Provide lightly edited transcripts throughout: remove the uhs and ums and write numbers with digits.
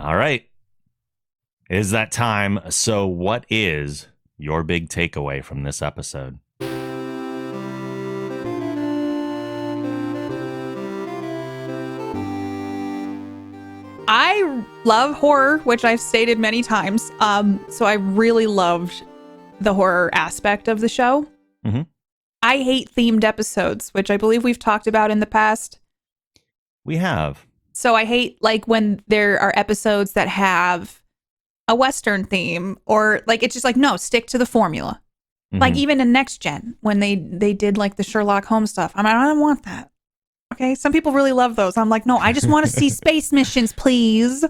All right. It is that time. So, what is your big takeaway from this episode? I love horror, which I've stated many times. So I really loved the horror aspect of the show. Mm-hmm. I hate themed episodes, which I believe we've talked about in the past. We have. So I hate like when there are episodes that have a Western theme, or like it's just like, no, stick to the formula. Mm-hmm. Like even in Next Gen, when they did like the Sherlock Holmes stuff. I mean, I don't want that. Okay, some people really love those. I'm like, no, I just want to see space missions, please.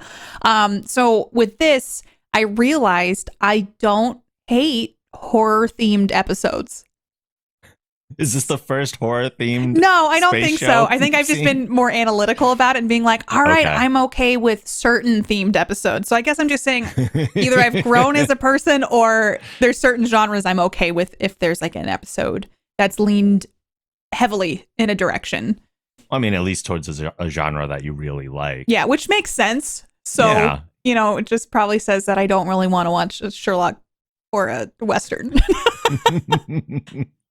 So with this, I realized I don't hate horror-themed episodes. Is this the first horror themed? No, I don't think so. I think I've just been more analytical about it and being like, all right, Okay. I'm okay with certain themed episodes. So I guess I'm just saying either I've grown as a person or there's certain genres I'm okay with if there's like an episode that's leaned heavily in a direction. I mean, at least towards a genre that you really like. Yeah, which makes sense. So, Yeah. It just probably says that I don't really want to watch a Sherlock or a Western.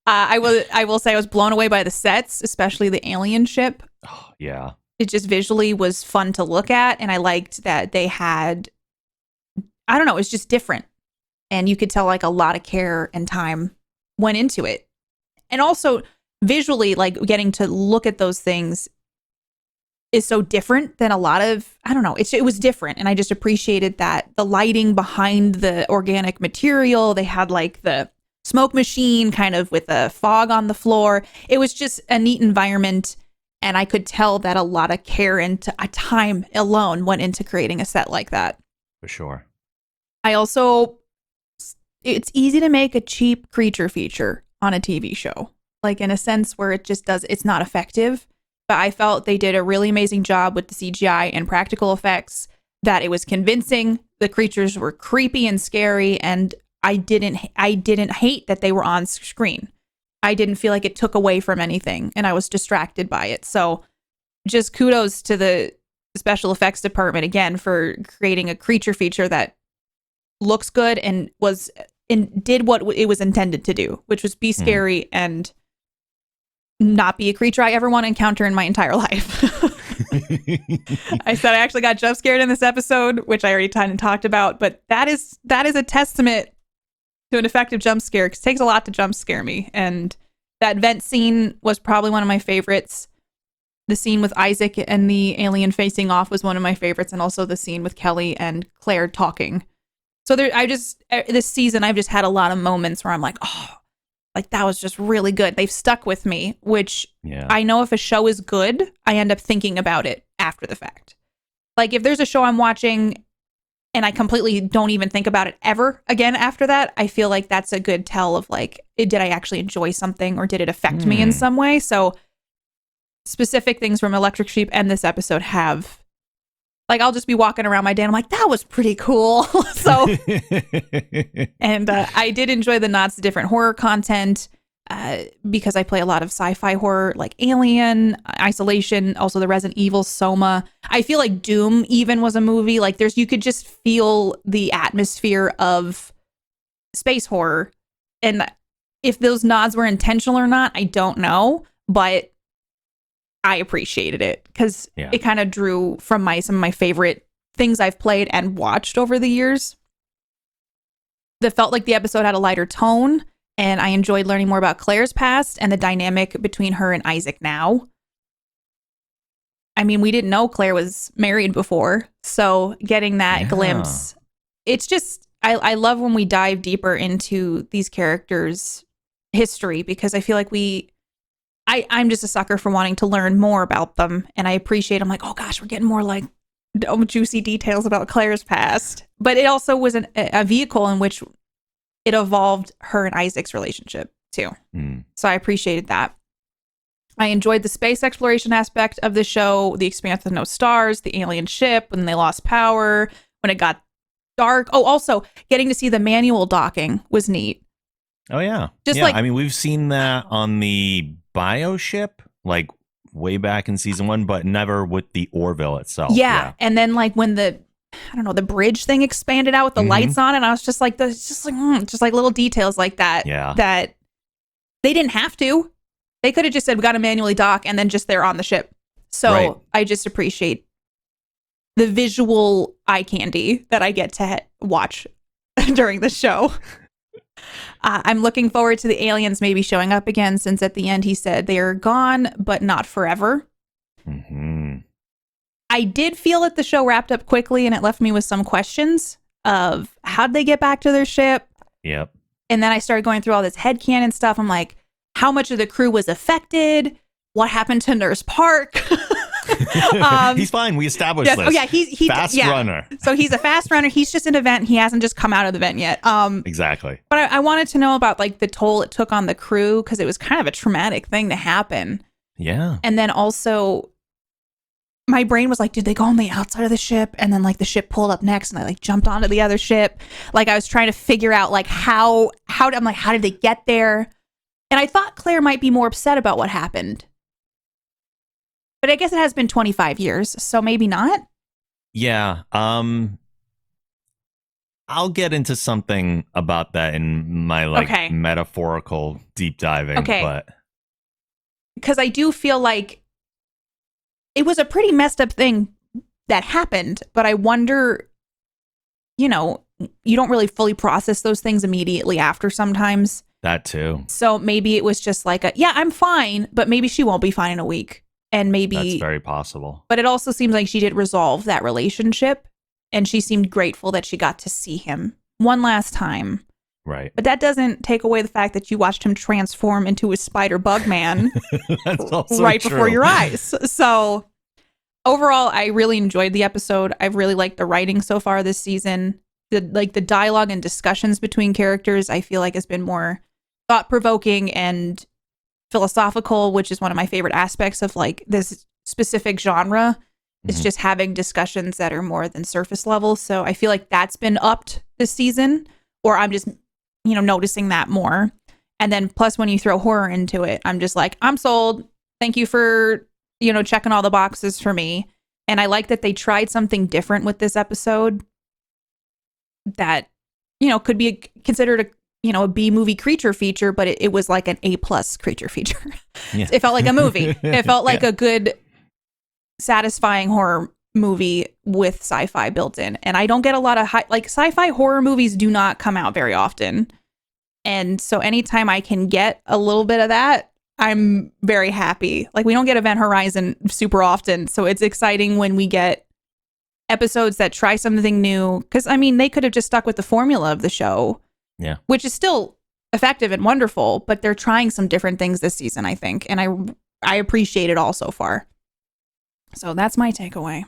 I will say I was blown away by the sets, especially the alien ship. Oh, yeah. It just visually was fun to look at. And I liked that they had, I don't know, it was just different. And you could tell like a lot of care and time went into it. And also visually, like getting to look at those things is so different than a lot of, I don't know, it was different. And I just appreciated that the lighting behind the organic material, they had like the smoke machine kind of with a fog on the floor. It was just a neat environment. And I could tell that a lot of care and a time alone went into creating a set like that. For sure. It's easy to make a cheap creature feature on a TV show, like in a sense where it's not effective. But I felt they did a really amazing job with the CGI and practical effects, that it was convincing. The creatures were creepy and scary, and I didn't hate that they were on screen. I didn't feel like it took away from anything, and I was distracted by it. So just kudos to the special effects department again for creating a creature feature that looks good and did what it was intended to do, which was be scary and not be a creature I ever want to encounter in my entire life. I said I actually got jump scared in this episode, which I already talked about, but that is a testament to an effective jump scare, because it takes a lot to jump scare me. And that vent scene was probably one of my favorites. The scene with Isaac and the alien facing off was one of my favorites, and also the scene with Kelly and Claire talking. So this season, I've just had a lot of moments where I'm like, oh, like that was just really good. They've stuck with me, which I know if a show is good, I end up thinking about it after the fact. Like if there's a show I'm watching and I completely don't even think about it ever again after that, I feel like that's a good tell of like, did I actually enjoy something or did it affect me in some way? So specific things from Electric Sheep and this episode have, like, I'll just be walking around my day and I'm like, that was pretty cool. So, and I did enjoy the nods to different horror content because I play a lot of sci-fi horror, like Alien, Isolation, also the Resident Evil, Soma. I feel like Doom even was a movie. Like you could just feel the atmosphere of space horror. And if those nods were intentional or not, I don't know, but I appreciated it because it kind of drew from some of my favorite things I've played and watched over the years. That felt like the episode had a lighter tone, and I enjoyed learning more about Claire's past and the dynamic between her and Isaac now. I mean, we didn't know Claire was married before, so getting that glimpse, it's just, I love when we dive deeper into these characters' history, because I feel like I'm just a sucker for wanting to learn more about them. And I appreciate, I'm like, oh gosh, we're getting more like juicy details about Claire's past. But it also was a vehicle in which it evolved her and Isaac's relationship too. So I appreciated that. I enjoyed the space exploration aspect of the show, the expanse of no stars, the alien ship, when they lost power, when it got dark. Oh, also getting to see the manual docking was neat. Oh yeah. I mean, we've seen that on the bio ship, like way back in season 1, but never with the Orville itself. Yeah. And then like when the I don't know, the bridge thing expanded out with the lights on, and I was just like, just like little details like that. Yeah. That they didn't have to. They could have just said we got to manually dock, and then just they're on the ship. So I just appreciate the visual eye candy that I get to watch during the show. I'm looking forward to the aliens maybe showing up again, since at the end he said they are gone, but not forever. I did feel that the show wrapped up quickly, and it left me with some questions of how'd they get back to their ship? Yep. And then I started going through all this headcanon stuff. I'm like, how much of the crew was affected? What happened to Nurse Park? He's fine. We established this. Oh yeah, he's fast runner. So he's a fast runner. He's just in a vent. He hasn't just come out of the vent yet. Exactly. But I wanted to know about like the toll it took on the crew, because it was kind of a traumatic thing to happen. Yeah. And then also, my brain was like, did they go on the outside of the ship, and then like the ship pulled up next, and I like jumped onto the other ship? Like I was trying to figure out like how did they get there? And I thought Claire might be more upset about what happened. But I guess it has been 25 years, so maybe not. Yeah. I'll get into something about that in my metaphorical deep diving. Okay. But because I do feel like it was a pretty messed up thing that happened, but I wonder, you don't really fully process those things immediately after sometimes. That too. So maybe it was just like I'm fine, but maybe she won't be fine in a week. And maybe that's very possible. But it also seems like she did resolve that relationship, and she seemed grateful that she got to see him one last time. Right. But that doesn't take away the fact that you watched him transform into a spider bug man That's also right true. before your eyes. So overall, I really enjoyed the episode. I've really liked the writing so far this season. The dialogue and discussions between characters, I feel like has been more thought-provoking and philosophical, which is one of my favorite aspects of like this specific genre. It's just having discussions that are more than surface level. So I feel like that's been upped this season, or I'm just, noticing that more. And then plus when you throw horror into it, I'm just like, I'm sold. Thank you for, checking all the boxes for me. And I like that they tried something different with this episode that, could be considered a B movie creature feature, but it was like an A+ creature feature. Yeah. It felt like a movie. It felt like a good, satisfying horror movie with sci-fi built in. And I don't get a lot of sci-fi horror movies do not come out very often. And so anytime I can get a little bit of that, I'm very happy. Like we don't get Event Horizon super often. So it's exciting when we get episodes that try something new. Because they could have just stuck with the formula of the show. Yeah. Which is still effective and wonderful, but they're trying some different things this season, I think. And I appreciate it all so far. So that's my takeaway.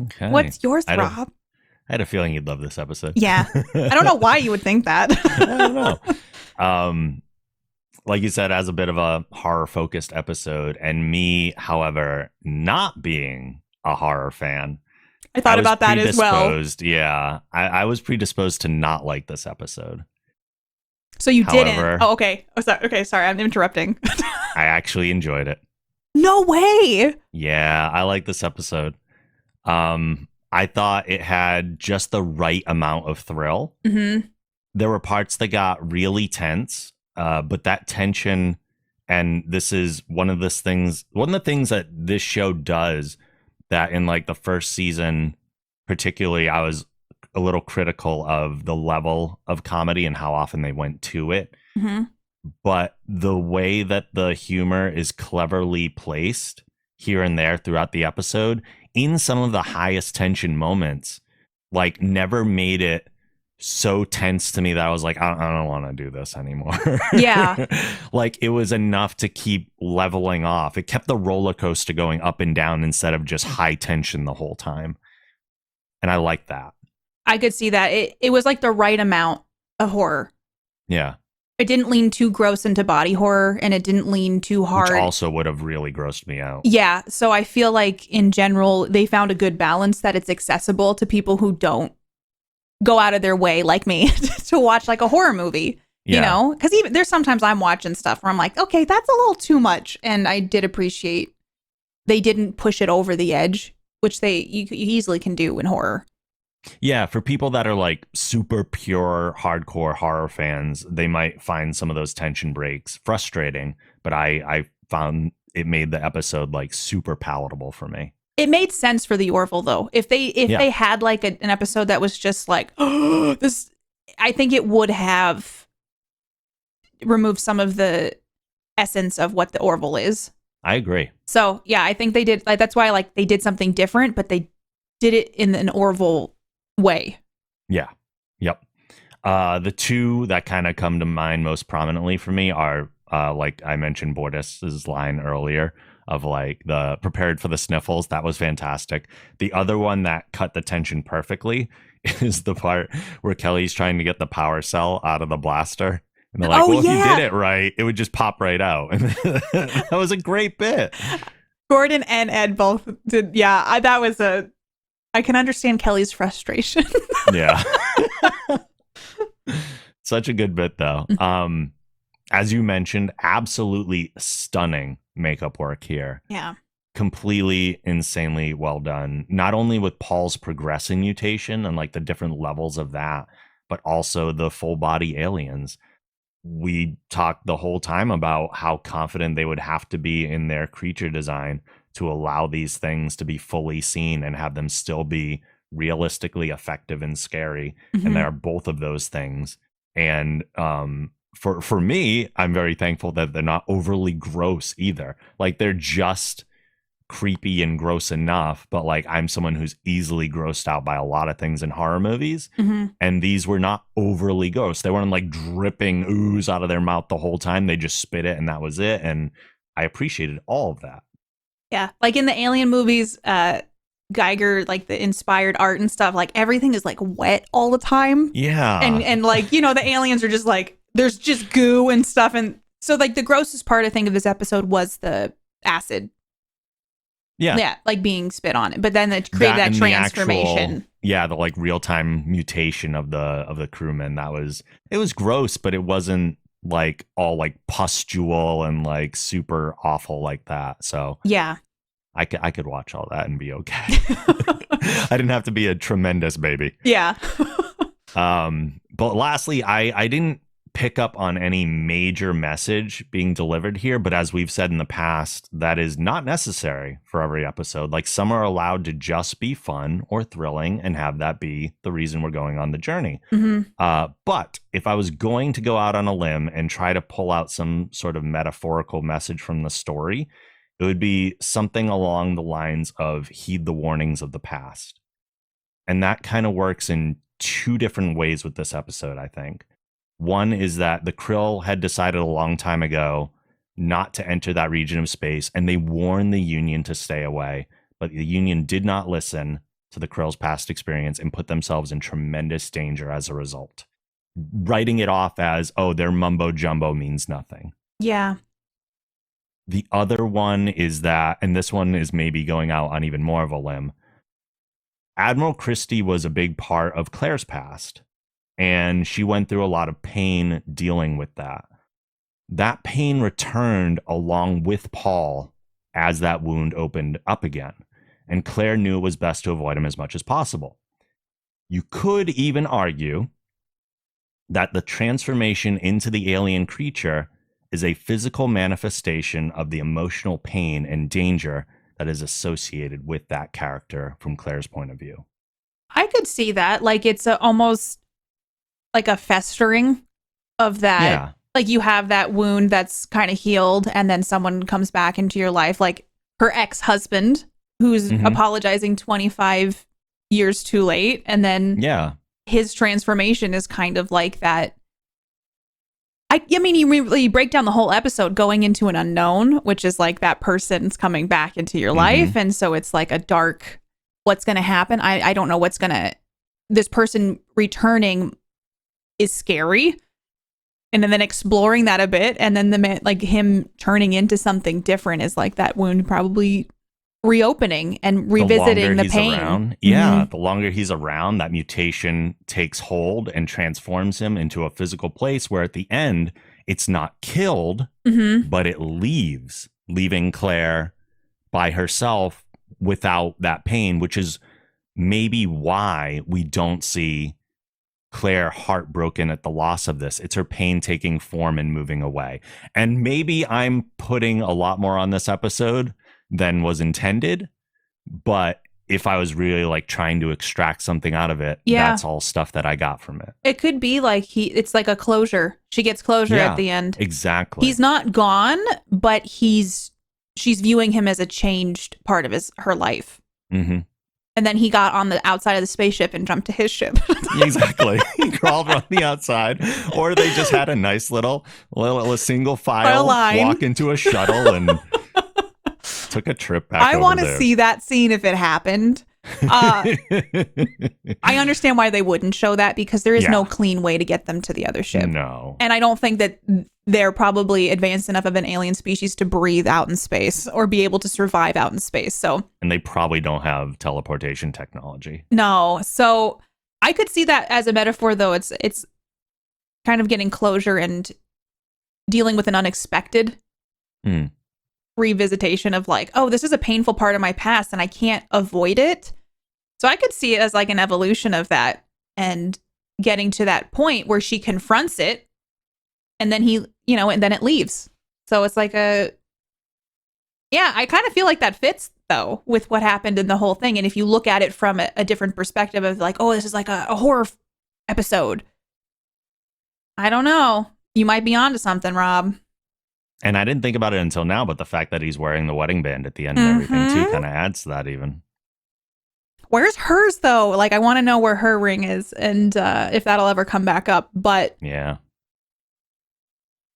Okay. What's yours, Rob? I had a feeling you'd love this episode. Yeah. I don't know why you would think that. I don't know. Like you said, as a bit of a horror-focused episode, and me, however, not being a horror fan, I thought about that as well. Yeah. I was predisposed to not like this episode. So you However, didn't? Oh, okay. Oh, sorry. Okay, sorry. I'm interrupting. I actually enjoyed it. No way. Yeah, I like this episode. I thought it had just the right amount of thrill. Mm-hmm. There were parts that got really tense, but that tension, and this is one of the things that this show does that in like the first season, particularly, I was a little critical of the level of comedy and how often they went to it. Mm-hmm. But the way that the humor is cleverly placed here and there throughout the episode in some of the highest tension moments, like never made it so tense to me that I was like, I don't want to do this anymore. Yeah. Like it was enough to keep leveling off. It kept the roller coaster going up and down instead of just high tension the whole time. And I like that. I could see that. It was like the right amount of horror. Yeah. It didn't lean too gross into body horror, and it didn't lean too hard. Which also would have really grossed me out. Yeah. So I feel like in general, they found a good balance that it's accessible to people who don't go out of their way, like me, to watch like a horror movie. Yeah. You know? Because even there's sometimes I'm watching stuff where I'm like, okay, that's a little too much. And I did appreciate they didn't push it over the edge, which you easily can do in horror. Yeah, for people that are like super pure hardcore horror fans, they might find some of those tension breaks frustrating, but I found it made the episode like super palatable for me. It made sense for the Orville though. If Yeah, they had like an episode that was just like, oh, this, I think it would have removed some of the essence of what the Orville is. I agree. So yeah, I think they did. Like, that's why like they did something different, but they did it in an Orville way. Yeah. Yep. The two that kind of come to mind most prominently for me are like I mentioned Bortus's line earlier of like the prepared for the sniffles. That was fantastic. The other one that cut the tension perfectly is the part where Kelly's trying to get the power cell out of the blaster. And they're like, Oh well, if you yeah, did it right, it would just pop right out. And that was a great bit. Gordon and Ed both did. Yeah, that was a. I can understand Kelly's frustration. Yeah. Such a good bit though. As you mentioned, absolutely stunning makeup work here. Yeah. Completely insanely well done. Not only with Paul's progressing mutation and like the different levels of that, but also the full body aliens. We talked the whole time about how confident they would have to be in their creature design to allow these things to be fully seen and have them still be realistically effective and scary. Mm-hmm. And there are both of those things. And for me, I'm very thankful that they're not overly gross either. Like they're just creepy and gross enough, but like I'm someone who's easily grossed out by a lot of things in horror movies, and these were not overly gross. They weren't like dripping ooze out of their mouth the whole time. They just spit it and that was it, and I appreciated all of that. Yeah, like in the Alien movies, Geiger, like the inspired art and stuff, like everything is like wet all the time. Yeah, and like, you know, the aliens are just like, there's just goo and stuff, and so like the grossest part I think of this episode was the acid. Yeah, like being spit on it, but then it created that transformation. The like real time mutation of the crewman. It was gross, but it wasn't like all like pustule and like super awful like that. So yeah, I could watch all that and be okay. I didn't have to be a tremendous baby. Yeah. But lastly, I didn't pick up on any major message being delivered here, but as we've said in the past, that is not necessary for every episode. Like some are allowed to just be fun or thrilling and have that be the reason we're going on the journey. But if I was going to go out on a limb and try to pull out some sort of metaphorical message from the story, it would be something along the lines of heed the warnings of the past. And that kind of works in two different ways with this episode, I think. One is that the Krill had decided a long time ago not to enter that region of space, and they warned the Union to stay away. But the Union did not listen to the Krill's past experience and put themselves in tremendous danger as a result, writing it off as, oh, their mumbo jumbo means nothing. Yeah. The other one is that, and this one is maybe going out on even more of a limb, Admiral Christie was a big part of Claire's past. And she went through a lot of pain dealing with that. That pain returned along with Paul as that wound opened up again. And Claire knew it was best to avoid him as much as possible. You could even argue that the transformation into the alien creature is a physical manifestation of the emotional pain and danger that is associated with that character from Claire's point of view. I could see that. Like it's almost like a festering of that. Yeah. Like you have that wound that's kind of healed and then someone comes back into your life, like her ex-husband who's apologizing 25 years too late. And then his transformation is kind of like that. I mean, you really break down the whole episode going into an unknown, which is like that person's coming back into your life. And so it's like a dark, what's going to happen? I don't know what's going to, this person returning is scary, and then exploring that a bit, and then like him turning into something different is like that wound probably reopening and revisiting the pain. The longer he's around, that mutation takes hold and transforms him into a physical place where at the end it's not killed, but it leaving Claire by herself without that pain, which is maybe why we don't see Claire heartbroken at the loss of this. It's her pain taking form and moving away. And maybe I'm putting a lot more on this episode than was intended, but if I was really like trying to extract something out of it, that's all stuff that I got from it. It could be like it's like a closure. She gets closure at the end. Exactly. He's not gone, but she's viewing him as a changed part of her life. Mm-hmm. And then he got on the outside of the spaceship and jumped to his ship. Exactly. He crawled on the outside. Or they just had a nice little single file walk into a shuttle and took a trip back. I want to see that scene if it happened. I understand why they wouldn't show that, because there is no clean way to get them to the other ship. No. And I don't think that they're probably advanced enough of an alien species to breathe out in space or be able to survive out in space. So, and they probably don't have teleportation technology. No. So I could see that as a metaphor, though. It's kind of getting closure and dealing with an unexpected revisitation of like, oh, this is a painful part of my past and I can't avoid it. So I could see it as like an evolution of that and getting to that point where she confronts it and then and then it leaves. So it's like I kind of feel like that fits though with what happened in the whole thing. And if you look at it from a different perspective of like, oh, this is like a horror episode. I don't know. You might be onto something, Rob. And I didn't think about it until now, but the fact that he's wearing the wedding band at the end and everything too kind of adds to that even. Where's hers though? Like I want to know where her ring is and if that'll ever come back up. But yeah,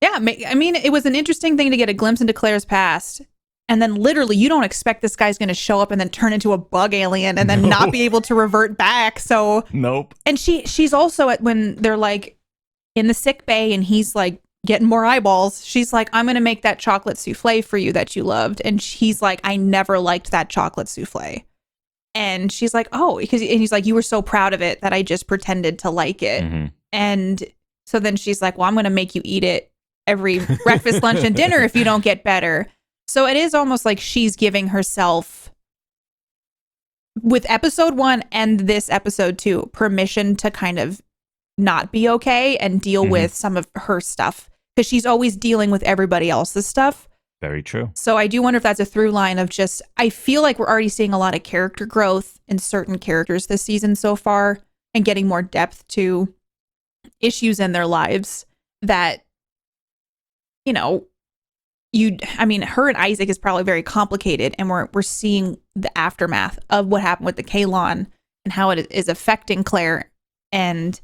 I mean, it was an interesting thing to get a glimpse into Claire's past. And then literally you don't expect this guy's going to show up and then turn into a bug alien and then not be able to revert back. So nope. And she's also when they're like in the sick bay and he's like getting more eyeballs, she's like, I'm gonna make that chocolate souffle for you that you loved. And he's like, I never liked that chocolate souffle. And she's like, oh, and he's like, you were so proud of it that I just pretended to like it. Mm-hmm. And so then she's like, well, I'm gonna make you eat it every breakfast, lunch, and dinner if you don't get better. So it is almost like she's giving herself, with episode 1 and this episode 2, permission to kind of not be okay and deal with some of her stuff, because she's always dealing with everybody else's stuff. Very true. So I do wonder if that's a through line of just, I feel like we're already seeing a lot of character growth in certain characters this season so far and getting more depth to issues in their lives that, her and Isaac is probably very complicated, and we're seeing the aftermath of what happened with the Kalon and how it is affecting Claire. And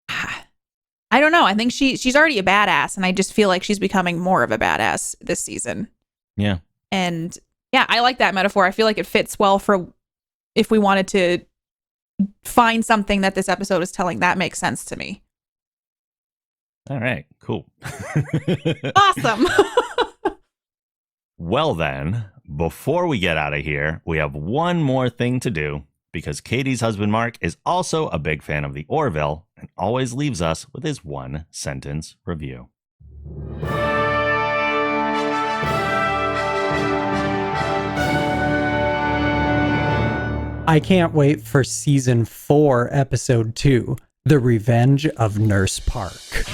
I don't know. I think she's already a badass, and I just feel like she's becoming more of a badass this season. Yeah. And I like that metaphor. I feel like it fits well for if we wanted to find something that this episode is telling. That makes sense to me. All right, cool. Awesome. Well then, before we get out of here, we have one more thing to do, because Katie's husband Mark is also a big fan of the Orville and always leaves us with his 1-sentence review. I can't wait for season 4, episode 2, The Revenge of Nurse Park.